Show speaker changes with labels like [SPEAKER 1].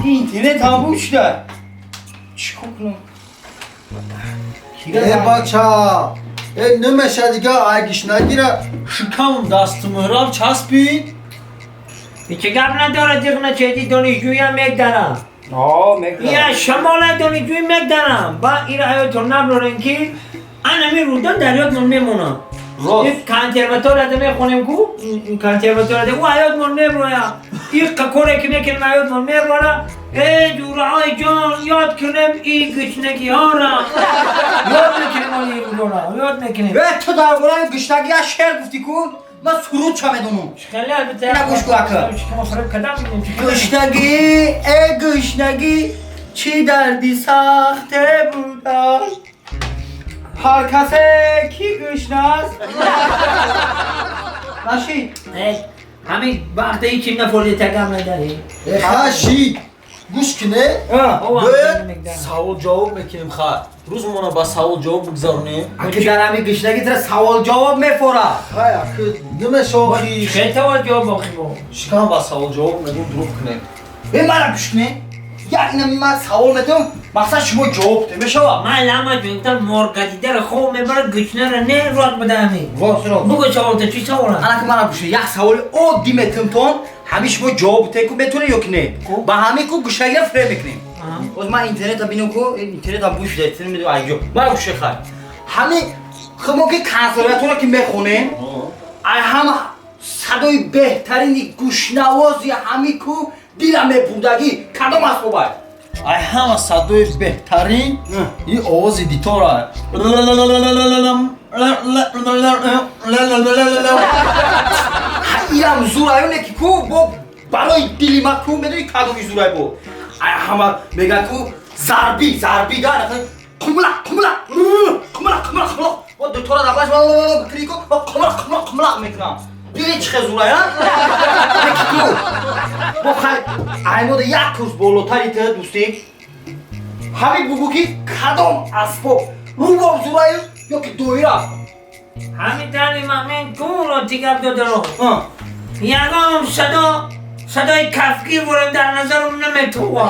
[SPEAKER 1] اینترنت هم بوشته چیکار کنم؟
[SPEAKER 2] بچه نمیشه دیگه اگیش نگیره شکمم دست مهراب چسبید
[SPEAKER 3] چه گپ نداره دیگه چه دانشجویی هم میگذارم
[SPEAKER 1] میگذارم
[SPEAKER 3] یا شمال دانشجویی میگذارم با این رایتون نبرن که انمی رودان دریات من میمونم این کنسرواتور رو میخونیم کو این کنسرواتور رو او حیات من میبرویم این کاره که میکنیم حیات من میبرم ای دورهای جان یاد کنیم این گشنگی ها را یاد میکنیم این رو را یاد میکنیم
[SPEAKER 1] تو درباره گشتگی از شعر گفتی کن من سرود چه میدونم
[SPEAKER 3] خیلی البته
[SPEAKER 1] نگوش کو اکر
[SPEAKER 3] شما فرق کدام میدیم
[SPEAKER 1] گشنگی ای گشنگی چی دردی سخته بوده هر کسی کی گشنه است نشی
[SPEAKER 3] همین وقتی که نفوری تکم نداری
[SPEAKER 2] خشید گوش کنه
[SPEAKER 3] او
[SPEAKER 2] باید سوال جواب میکنیم خواهد روز مانا با سوال جواب بگذارونیم
[SPEAKER 1] اگه در همین گشنگی تر سوال جواب میفوره
[SPEAKER 2] نمیشه آخی
[SPEAKER 3] خیلی توجه باقی بود
[SPEAKER 2] شکم با سوال جواب میدون دروب کنیم
[SPEAKER 1] به من گوش کنه یعنی من سوال میدم مثلا شما جواب ده میشه
[SPEAKER 3] من لما جونتر مرگدی در خوب میبره گشنه را نه راد بده همین بگو سوال تا چی سوال هست؟
[SPEAKER 1] انا که من گوش یک سوال عادی میتونم تون همیشه شما جواب ده کو میتونه یا کنه با همین کو گشنگی را فره میکنیم باز من اینترنت هم بینم کو اینترنت هم بوش ده میدونم ایجا من گوشه خواهد همین خب که کنسرواتور که میخونیم ای هم صدای بهترین گوشنوازی همین کو دیلم بودگی کدام است باید
[SPEAKER 2] ای همه صدای بهترین این آواز ادیتوره
[SPEAKER 1] اینم زورایونه که کو با برای دیلی ما کو میدونی کدومی زورای بو ای همه میگه کو ضربی داره کملا با دوتورا دباش کلیکو کملا میکنم دیگه چه زورای ها کو با خیلی ایمود یک کورس بالاتری ته دوستی همین بگو که کدام اسباب رو با زورای یا که دویره
[SPEAKER 3] همین تعلیم همین کون رو تیگب داده رو یکم صدای کفگیر برم در نظرم نمیتوان